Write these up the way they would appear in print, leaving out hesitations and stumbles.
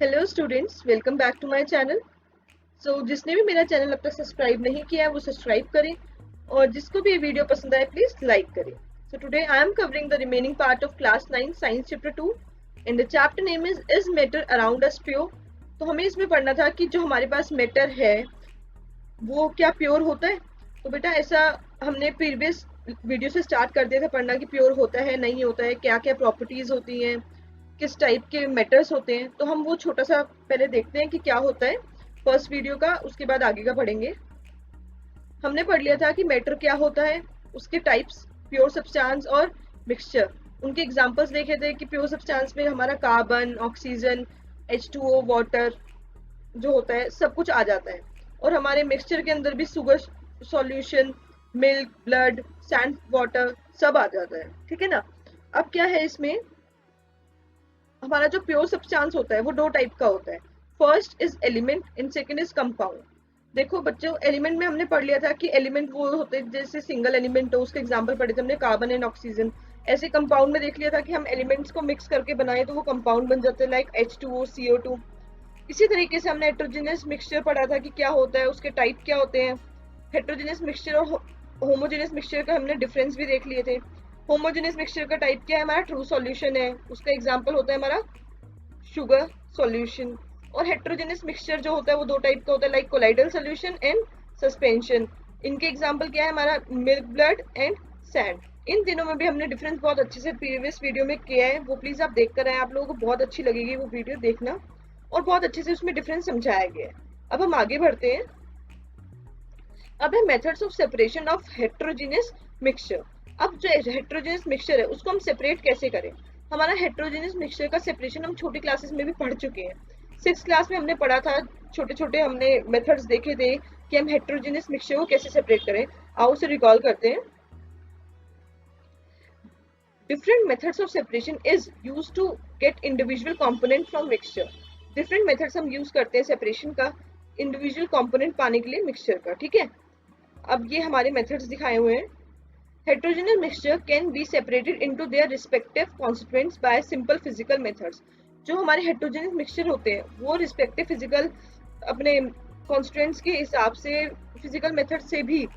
Hello students, welcome back to my channel. जिसने भी मेरा चैनल अब तक सब्सक्राइब नहीं किया है वो सब्सक्राइब करें और जिसको भी ये वीडियो पसंद आए प्लीज लाइक करें। Today I am covering the remaining part of class 9 science chapter 2 and the chapter name is matter around us pure. तो हमें इसमें पढ़ना था कि जो हमारे पास मैटर है वो क्या प्योर होता है। तो बेटा ऐसा हमने प्रीवियस वीडियो से स्टार्ट कर दिया था पढ़ना कि प्योर होता है नहीं होता है, क्या क्या प्रॉपर्टीज होती हैं, किस टाइप के मेटर्स होते हैं। तो हम वो छोटा सा पहले देखते हैं कि क्या होता है फर्स्ट वीडियो का, उसके बाद आगे का पढ़ेंगे। हमने पढ़ लिया था कि मैटर क्या होता है, उसके टाइप्स, प्योर सब्सटेंस और मिक्सचर। उनके एग्जांपल्स देखे थे कि प्योर सब्सटेंस में हमारा कार्बन, ऑक्सीजन, H2O, वाटर जो होता है सब कुछ आ जाता है। और हमारे मिक्सचर के अंदर भी sugar solution, milk, blood, sand water सब आ जाता है, ठीक है ना। अब क्या है इसमें, हमारा जो प्योर सब्सटेंस होता है वो दो टाइप का होता है। First is element and second is compound. देखो बच्चों, एलिमेंट में हमने पढ़ लिया था कि एलिमेंट वो होते हैं जैसे सिंगल एलिमेंट हो, उसके एग्जांपल पढ़े थे हमने कार्बन एंड ऑक्सीजन। ऐसे कंपाउंड में देख लिया था कि हम एलिमेंट्स को मिक्स करके बनाए तो वो कंपाउंड बन जाते हैं, लाइक H2O, CO2। इसी तरीके से हमने हेट्रोजेनियस मिक्सचर पढ़ा था कि क्या होता है, उसके टाइप क्या होते हैं। हेट्रोजेनियस मिक्सचर और होमोजेनियस मिक्सचर का हमने डिफरेंस भी देख लिए थे। होमोजेनियस मिक्सचर का टाइप क्या है, हमारा ट्रू सॉल्यूशन है, उसका एग्जांपल होता है हमारा शुगर सॉल्यूशन। और हेट्रोजेनियस मिक्सचर जो होता है वो दो टाइप का होता है, like colloidal solution and suspension. इनके एग्जांपल क्या है, हमारा मिल्क, ब्लड एंड सैंड। इन तीनों में भी हमने डिफरेंस बहुत अच्छे से प्रीवियस वीडियो में किया है, वो प्लीज आप देख कर आए, आप लोगों को बहुत अच्छी लगेगी वो वीडियो देखना। और बहुत अच्छे से उसमें डिफरेंस समझाया गया है। अब हम आगे बढ़ते हैं। अब है methods of separation of heterogeneous mixture. अब जो हेट्रोजेनियस मिक्सचर है उसको हम सेपरेट कैसे करें। हमारा हेट्रोजेनियस मिक्सचर का सेपरेशन हम छोटी क्लासेस में भी पढ़ चुके हैं। 6th क्लास में हमने पढ़ा था, छोटे छोटे हमने मेथड्स देखे थे कि हम हेट्रोजेनियस मिक्सचर को कैसे सेपरेट करें। आओ उसे रिकॉल करते हैं। Different methods of separation is used to get individual component from mixture. Different methods हम use करते हैं separation का individual component पाने के लिए mixture का, ठीक है। अब ये हमारे methods दिखाए हुए हैं। Heterogeneous mixture can be separated into their respective constituents by simple physical methods. जो हमारे heterogeneous mixture होते हैं वो respective physical अपने constituents के हिसाब से physical method से भी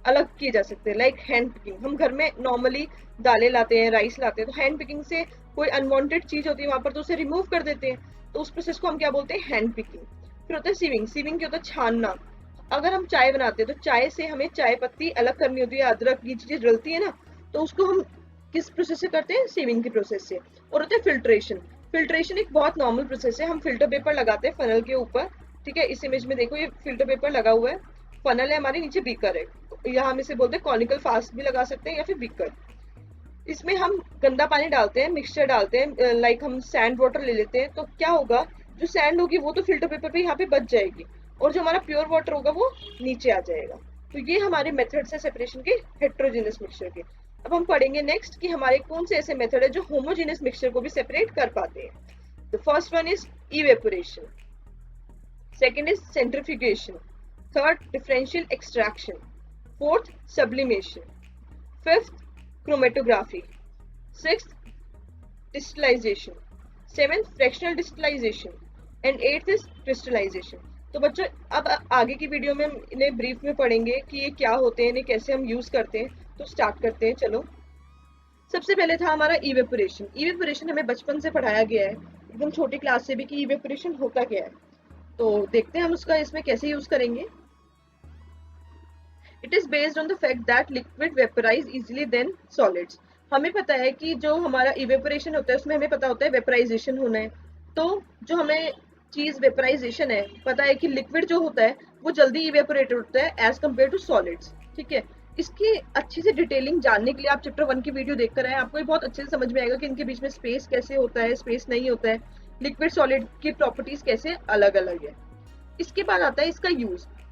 अलग किए जा सकते हैं, लाइक हैंड पिकिंग। हम घर में नॉर्मली दालें लाते हैं, राइस लाते हैं, तो हैंड पिकिंग से कोई अनवांटेड चीज होती है वहां पर तो उसे रिमूव कर देते हैं, तो उस प्रोसेस को हम क्या बोलते हैं, हैंड पिकिंग। फिर होता है सीविंग। सीविंग क्या होता है, छानना। अगर हम चाय बनाते हैं तो चाय से हमें चाय पत्ती अलग करनी होती है, अदरक, ये चीजें डलती है ना, तो उसको हम किस प्रोसेस से करते हैं, सीविंग की प्रोसेस से। और होता है फिल्ट्रेशन। फिल्ट्रेशन एक बहुत नॉर्मल प्रोसेस है, हम फिल्टर पेपर लगाते हैं फनल के ऊपर, ठीक है। इस इमेज में देखो ये फिल्टर पेपर लगा हुआ है, फनल है हमारे, नीचे बीकर है, यहाँ हम इसे बोलते हैं कॉनिकल फ्लास्क भी लगा सकते हैं या फिर बीकर। इसमें हम गंदा पानी डालते हैं, मिक्सचर डालते हैं, लाइक हम सैंड वाटर ले लेते हैं, तो क्या होगा, जो सैंड होगी वो तो फिल्टर पेपर पे यहाँ पे बच जाएगी और जो हमारा प्योर वाटर होगा वो नीचे आ जाएगा। तो ये हमारे मेथड है सेपरेशन के, हेट्रोजेनियस मिक्सचर के। अब हम पढ़ेंगे नेक्स्ट कि हमारे कौन से ऐसे मेथड है जो होमोजेनियस मिक्सचर को भी सेपरेट कर पाते हैं। The first one is evaporation, second is centrifugation, third differential extraction, fourth sublimation, fifth chromatography, sixth distillation, seventh fractional distillation and eighth is crystallization। तो बच्चों अब आगे की वीडियो में इन्हें ब्रीफ में पढ़ेंगे कि ये क्या होते हैं, इन्हें कैसे हम यूज करते हैं। तो स्टार्ट करते हैं, चलो। सबसे पहले था हमारा इवेपोरेशन। इवेपोरेशन हमें बचपन से पढ़ाया गया है, एकदम छोटी क्लास से भी, कि इवेपोरेशन होता क्या है। तो देखते हैं हम उसका इसमें कैसे यूज करेंगे। It is based on the fact that liquid vaporize easily than solids। हमें पता है कि जो हमारा इवेपोरेशन होता है उसमें हमें पता होता है वेपराइजेशन होना है। तो जो हमें चीज वेपराइजेशन है, पता है कि लिक्विड जो होता है वो जल्दी इवेपोरेट होता है एज कम्पेयर टू सॉलिड्स, ठीक है। इसकी अच्छी से डिटेलिंग जानने के लिए आप चैप्टर 1 की वीडियो देख कर आए, आपको ये बहुत अच्छे से समझ में आएगा कि इनके बीच में स्पेस कैसे होता है, स्पेस नहीं होता है, लिक्विड सॉलिड की प्रॉपर्टीज कैसे अलग अलग है। इसके बाद आता है इसका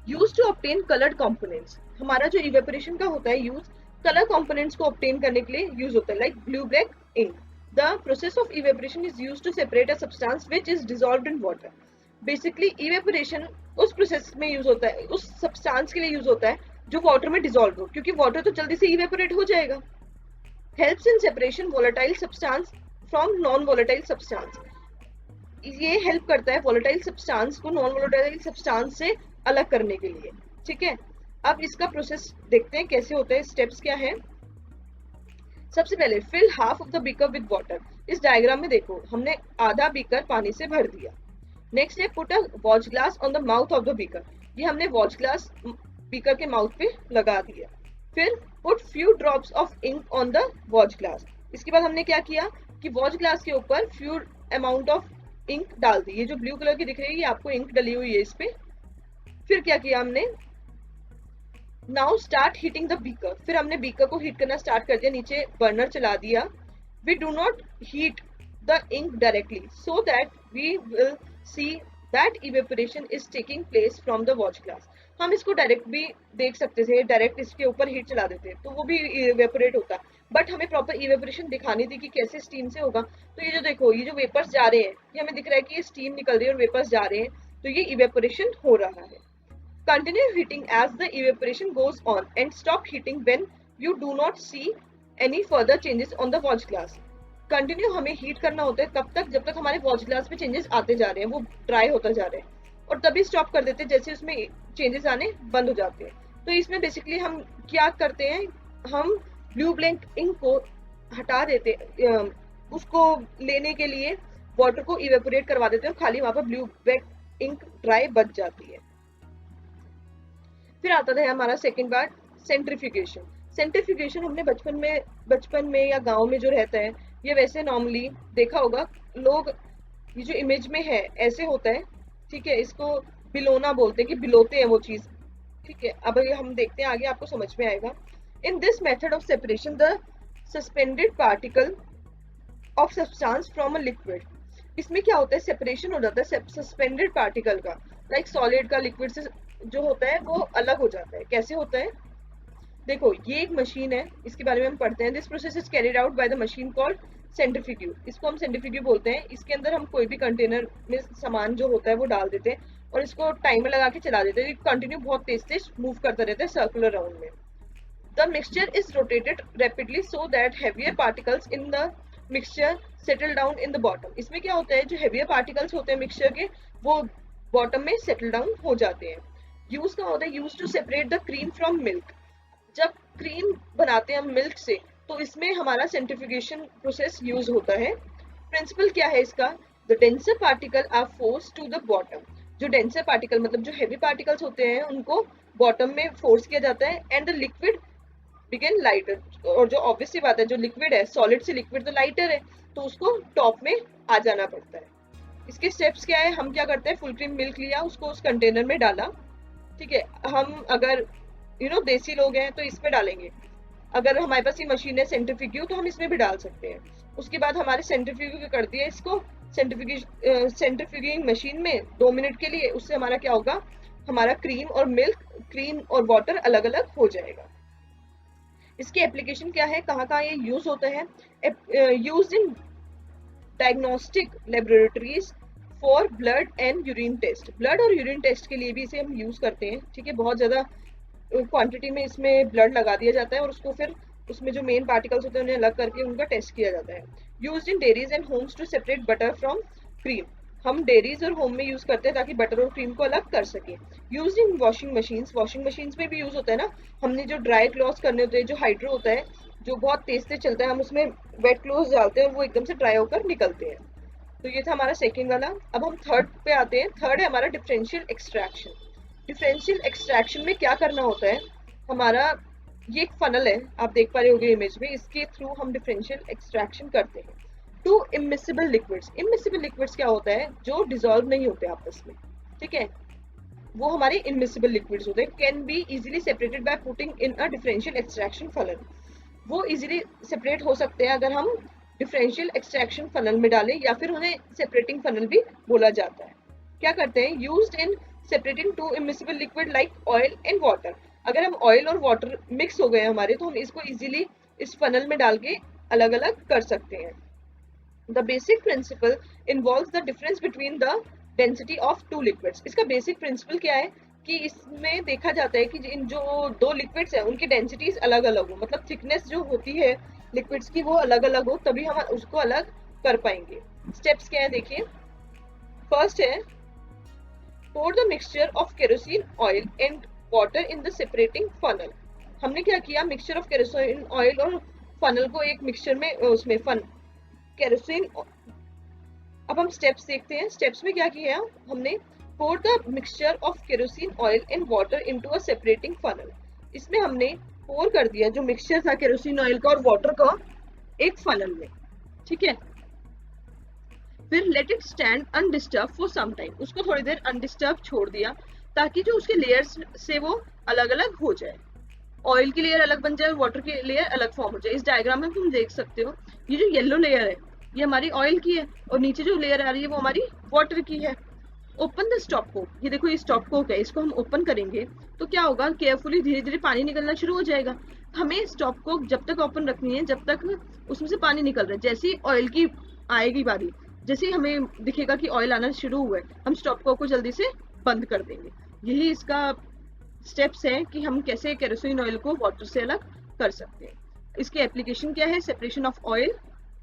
use to obtain coloured components. हमारा जो इवेपोरेशन का होता है यूज, कलर कंपोनेंट्स को ऑब्टेन करने के लिए यूज होता है, like blue, black ink. The process of evaporation is used to separate a substance which is dissolved in water. Basically evaporation उस प्रोसेस में यूज होता है, उस सब्सटेंस के लिए यूज होता है जो वाटर में डिसॉल्व हो, क्योंकि वाटर तो जल्दी से इवेपोरेट हो जाएगा। Helps in separation volatile substance from non volatile substance. ये हेल्प करता है वोलेटाइल सब्सटेंस को नॉन वोलेटाइल सब्सटेंस से अलग करने के लिए। ठीक है, अब इसका प्रोसेस देखते हैं कैसे होता है, स्टेप्स क्या है। सबसे पहले fill half of the beaker with water. इस डायग्राम में देखो हमने आधा बीकर पानी से भर दिया। नेक्स्ट है put a watch glass on the mouth of the beaker. ये हमने वॉच ग्लास बीकर के माउथ पे लगा दिया। फिर put few drops of ink on the watch glass. इसके बाद हमने क्या किया कि वॉच ग्लास के ऊपर फ्यू अमाउंट ऑफ इंक डाल दी। ये जो ब्लू कलर की दिख रही है ये आपको इंक डली हुई है इस पे। फिर क्या किया हमने, now start heating the beaker. फिर हमने बीकर को हीट करना स्टार्ट कर दिया, नीचे बर्नर चला दिया। We do not heat the ink directly so that we will see that evaporation is taking place from the watch glass. हम इसको डायरेक्ट भी देख सकते थे, डायरेक्ट इसके ऊपर हीट चला देते तो वो भी इवेपोरेट होता, बट हमें प्रॉपर इवेपोरेशन दिखानी थी कि कैसे स्टीम से होगा। तो ये जो देखो ये जो वेपर्स जा रहे हैं ये हमें दिख रहा है कि ये स्टीम निकल रही है और वेपर्स जा रहे हैं, तो ये इवेपोरेशन हो रहा है। Continue heating as the evaporation goes on and stop heating when you do not see any further changes on the watch glass. Continue हमें हीट करना होता है तब तक जब तक हमारे वॉच ग्लास में चेंजेस आते जा रहे हैं, वो ड्राई होता जा रहे हैं, और तभी स्टॉप कर देते हैं जैसे उसमें चेंजेस आने बंद हो जाते हैं। तो इसमें बेसिकली हम क्या करते हैं, हम ब्लू ब्लैंक इंक को हटा देते, उसको लेने के लिए वाटर को इवेपोरेट करवा देते हैं और खाली वहां पर ब्लू ब्लैंक इंक ड्राई बच जाती है। फिर आता है हमारा सेकंड पार्ट, सेंट्रीफ्यूगेशन। सेंट्रीफ्यूगेशन हमने बचपन में या गांव में जो रहता है ये वैसे नॉर्मली देखा होगा लोग, ये जो इमेज में है ऐसे होता है। ठीक है, इसको बिलोना बोलते हैं कि बिलोते हैं वो चीज। ठीक है, अब ये हम देखते हैं आगे आपको समझ में आएगा। In this method of separation the suspended particle of substance from a liquid. इसमें क्या होता है, सेपरेशन हो जाता है सस्पेंडेड पार्टिकल का, लाइक सॉलिड का लिक्विड से जो होता है वो अलग हो जाता है। कैसे होता है, देखो ये एक मशीन है, इसके बारे में हम पढ़ते हैं। This process is carried out by the machine called centrifuge. इसको हम सेंट्रीफ्यूग बोलते हैं। इसके अंदर हम कोई भी कंटेनर में सामान जो होता है वो डाल देते हैं और इसको टाइमर लगा के चला देते हैं। कंटिन्यू बहुत तेज तेज मूव करता रहता है सर्कुलर राउंड में। The mixture is rotated rapidly so that heavier particles in the mixture settle down in the bottom. इसमें क्या होता है, जो हेवियर पार्टिकल्स होते हैं मिक्सचर के वो बॉटम में सेटल डाउन हो जाते हैं। यूज का होता है, use to separate the cream from milk. जब क्रीम बनाते हैं हम मिल्क से तो इसमें हमारा सेंट्रीफ्यूगेशन प्रोसेस यूज होता है। प्रिंसिपल क्या है इसका, the denser particle are force to the bottom. जो डेंसर पार्टिकल मतलब जो हेवी पार्टिकल्स होते हैं उनको बॉटम में फोर्स किया जाता है and the liquid begin lighter. और जो ऑब्वियस सी बात है, जो लिक्विड है सॉलिड से लिक्विड तो लाइटर है, तो उसको टॉप में आ जाना पड़ता है। इसके स्टेप्स क्या है, हम क्या करते हैं, फुल क्रीम मिल्क लिया, उसको उस कंटेनर में डाला। ठीक है, हम अगर देसी लोग हैं तो इसमें डालेंगे, अगर हमारे पास ये मशीन है सेंट्रीफ्यूग तो हम इसमें भी डाल सकते हैं। उसके बाद हमारे सेंट्रीफ्यूग कर दिया इसको सेंट्रीफ्यूगिंग मशीन में 2 मिनट के लिए। उससे हमारा क्या होगा, हमारा क्रीम और वाटर अलग अलग हो जाएगा। इसकी एप्लीकेशन क्या है, कहाँ कहाँ ये यूज होता है, use in diagnostic laboratories for blood and urine test. Blood और यूरिन टेस्ट के लिए भी इसे हम यूज करते हैं। ठीक है, बहुत ज्यादा क्वांटिटी में इसमें ब्लड लगा दिया जाता है और उसको फिर उसमें जो मेन पार्टिकल्स होते हैं उन्हें अलग करके उनका टेस्ट किया जाता है। Used in dairies and homes to separate butter from cream. हम डेयरीज और होम में यूज करते हैं ताकि बटर और क्रीम को अलग कर सके। यूज्ड इन वॉशिंग मशीन्स में भी यूज होता है ना, हमने जो ड्राई क्लॉथ्स करने होते हैं, जो हाइड्रो होता है जो बहुत तेज से चलता है, हम उसमें वेट क्लोथ्स डालते हैं और वो एकदम से ड्राई होकर निकलते हैं। तो ये था हमारा सेकेंड वाला। अब हम थर्ड पे आते हैं। थर्ड है हमारा डिफरेंशियल एक्सट्रैक्शन। डिफरेंशियल एक्सट्रैक्शन में क्या करना होता है, हमारा ये एक फनल है, आप देख पा रहे होंगे इमेज में, इसके थ्रू हम डिफरेंशियल एक्सट्रैक्शन करते हैं to immiscible liquids. Immiscible liquids क्या होता है, जो डिसॉल्व नहीं होते आपस में। ठीक है, वो हमारे इमिसिबल लिक्विड्स होते हैं। Can be easily separated by putting in a differential extraction funnel. वो इजीली सेपरेट हो सकते हैं अगर हम डिफरेंशियल एक्सट्रैक्शन फनल में डालें, या फिर उन्हें सेपरेटिंग फनल भी बोला जाता है। क्या करते हैं, used in separating to immiscible liquid like oil and water. अगर हम ऑयल और वाटर मिक्स हो गए हमारे, तो हम इसको इजीली इस फनल में डाल के अलग अलग कर सकते हैं। The basic principle involves the difference between the density of two liquids. इसका बेसिक प्रिंसिपल क्या है कि इसमें देखा जाता है कि इन जो दो लिक्विड्स हैं उनकी डेंसिटीज अलग अलग हो, मतलब थिकनेस जो होती है लिक्विड्स की वो अलग अलग हो, तभी हम उसको अलग कर पाएंगे। स्टेप्स क्या है देखिए। फर्स्ट है pour the mixture of kerosene oil and water in the separating funnel. हमने क्या किया, मिक्सचर ऑफ केरोसिन ऑयल और फनल को एक मिक्सचर में उसमें केरोसिन। अब हम स्टेप्स देखते हैं। स्टेप्स में क्या किया हमने, pour the mixture of kerosene oil and water into a separating funnel। इसमें हमने pour कर दिया जो मिक्सचर था केरोसिन ऑयल का और वाटर का एक फनल में, ठीक है। फिर let it stand undisturbed for some time, उसको थोड़ी देर अनडिस्टर्ब छोड़ दिया ताकि जो उसके लेयर्स से वो अलग अलग हो जाए, ऑयल की लेयर अलग बन जाए, वाटर की लेयर अलग फॉर्म हो जाए। इस डायग्राम में तुम देख सकते हो ये जो येलो लेयर है ये हमारी ऑयल की है और नीचे जो लेयर आ रही है वो हमारी वाटर की है। ओपन द स्टॉप कोक, ये देखो ये स्टॉप कोक है, इसको हम ओपन करेंगे तो क्या होगा, केयरफुली धीरे धीरे पानी निकलना शुरू हो जाएगा। हमें स्टॉप कोक जब तक ओपन रखनी है जब तक उसमें से पानी निकल रहा है। जैसे ही ऑयल की आएगी बारी, जैसे ही हमें दिखेगा कि ऑयल आना शुरू हुआ है, हम स्टॉप कोक को जल्दी से बंद कर देंगे। यही इसका स्टेप्स है कि हम कैसे केरोसिन ऑयल को वाटर से अलग कर सकते हैं। इसकी एप्लीकेशन क्या है, सेपरेशन ऑफ ऑयल,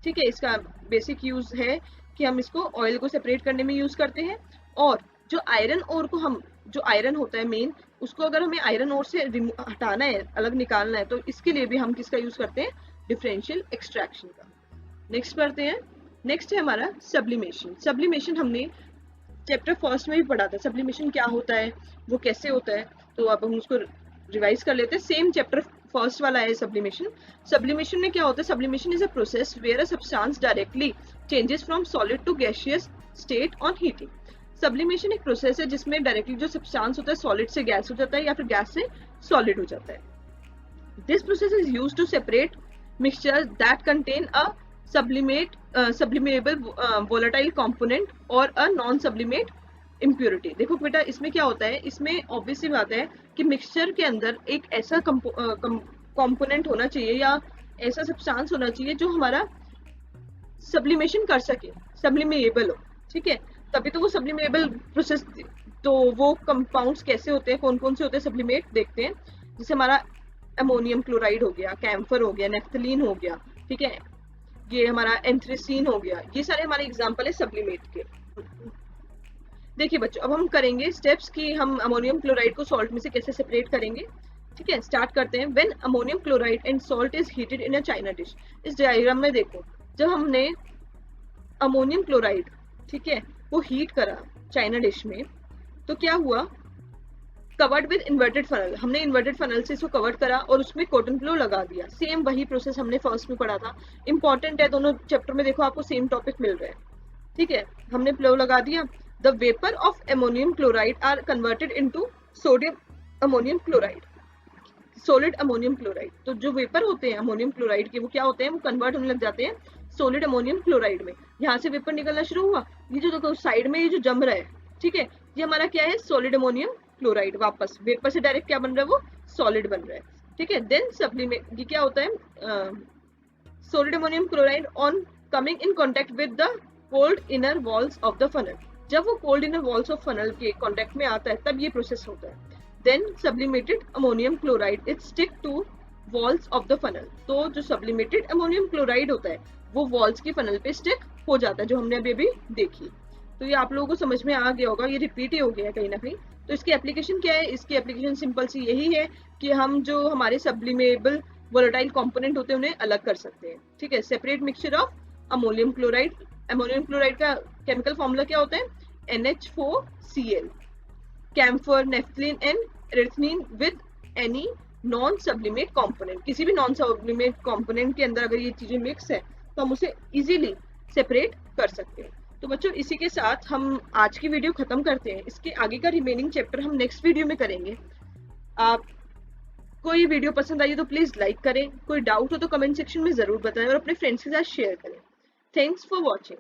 ठीक है। इसका बेसिक यूज है कि हम इसको ऑयल को सेपरेट करने में यूज करते हैं। और जो आयरन ओर को हम, जो आयरन होता है मेन, उसको अगर हमें आयरन ओर से हटाना है, अलग निकालना है, तो इसके लिए भी हम किसका यूज करते हैं, डिफरेंशियल एक्सट्रैक्शन का। नेक्स्ट पढ़ते हैं। नेक्स्ट है हमारा सब्लिमेशन। सब्लिमेशन हमने चैप्टर फर्स्ट में भी पढ़ा था, सब्लिमेशन क्या होता है, वो कैसे होता है, तो अब हम उसको रिवाइज कर लेते हैं। सेम चैप्टर फर्स्ट वाला है सब्लिमेशन। सब्लिमेशन में क्या होता है, sublimation is a process where a substance directly changes from solid to gaseous state on heating. Sublimation एक प्रोसेस है जिसमें डायरेक्टली जो सब्सटेंस होता है सॉलिड से गैस हो जाता है या फिर गैस से सॉलिड हो जाता है। This process is used to separate mixture that contain a sublimable volatile component और a non sublimate impurity। देखो बेटा इसमें क्या होता है, इसमें ऑब्वियस सी बात है कि मिक्सचर के अंदर एक ऐसा कंपोनेंट होना चाहिए या ऐसा सब्सटेंस होना चाहिए जो हमारा सब्लिमेशन कर सके, सब्लिमेबल हो, ठीक है, तभी तो वो सब्लिमेबल प्रोसेस। तो वो कंपाउंड्स कैसे होते हैं, कौन कौन से होते हैं सब्लिमेट, देखते हैं। जैसे हमारा अमोनियम क्लोराइड हो गया, कैम्फर हो गया, नेफ्थलीन हो गया, ठीक है, ये हमारा एंथ्रेसीन हो गया, ये सारे हमारे एग्जांपल है सब्लिमेट के। देखिए बच्चों अब हम करेंगे स्टेप्स कि हम अमोनियम क्लोराइड को सॉल्ट में से कैसे सेपरेट करेंगे, ठीक है। स्टार्ट करते हैं। When ammonium chloride and salt is heated in a China dish. इस डायग्राम में देखो, जब हमने अमोनियम क्लोराइड, ठीक है, वो हीट करा चाइना डिश में, तो क्या हुआ, कवर्ड विद इन्वर्टेड फनल, हमने इन्वर्टेड फनल से इसको कवर करा और उसमें कॉटन फ्लो लगा दिया। सेम वही प्रोसेस हमने फर्स्ट में पढ़ा था, इंपॉर्टेंट है, दोनों चैप्टर में देखो आपको सेम टॉपिक मिल रहा है, ठीक है। हमने फ्लो लगा दिया। The vapour of ammonium chloride are converted into sodium ammonium chloride, solid ammonium chloride. तो जो वेपर होते हैं अमोनियम क्लोराइड के, वो क्या होते हैं, वो कन्वर्ट होने लग जाते हैं सॉलिड अमोनियम क्लोराइड में। यहाँ से वेपर निकलना शुरू हुआ, ये जो देखो साइड में ये जो जम रहा है, ठीक है, ये हमारा क्या है, सॉलिड अमोनियम क्लोराइड। वापस वेपर से डायरेक्ट क्या बन रहा है, वो सॉलिड बन रहा है, ठीक है। देन सब्लिमेट, ये क्या होता है, solid ammonium chloride on coming in contact with the cold inner walls of the funnel. जब वो cold inner walls of funnel के कांटेक्ट में आता है तब ये प्रोसेस होता है। Then sublimated ammonium chloride it stick to walls of the funnel. तो जो सब्लिमेटेड अमोनियम क्लोराइड होता है वो वॉल्स की फनल पे स्टिक हो जाता है, जो हमने अभी अभी देखी। तो ये आप लोगों को समझ में आ गया होगा, ये रिपीट ही हो गया कहीं ना कहीं। तो इसकी एप्लीकेशन क्या है, इसकी एप्लीकेशन सिंपल सी यही है कि हम जो हमारे सब्लिमेबल वोलेटाइल कंपोनेंट होते हैं उन्हें अलग कर सकते हैं, ठीक है। Separate mixture of ammonium chloride. Ammonium chloride का केमिकल फॉर्मूला क्या होता है, NH4Cl। Camphor, naphthalene and erythrene with any non sublimate component. किसी भी नॉन सब्लिमेट कंपोनेंट के अंदर अगर ये चीजें मिक्स है तो हम उसे इजीली सेपरेट कर सकते हैं। तो बच्चों इसी के साथ हम आज की वीडियो खत्म करते हैं। इसके आगे का रिमेनिंग चैप्टर हम नेक्स्ट वीडियो में करेंगे। आप कोई वीडियो पसंद आई तो प्लीज लाइक करें, कोई डाउट हो तो कमेंट सेक्शन में जरूर बताएं और अपने फ्रेंड्स के साथ शेयर करें। Thanks for watching.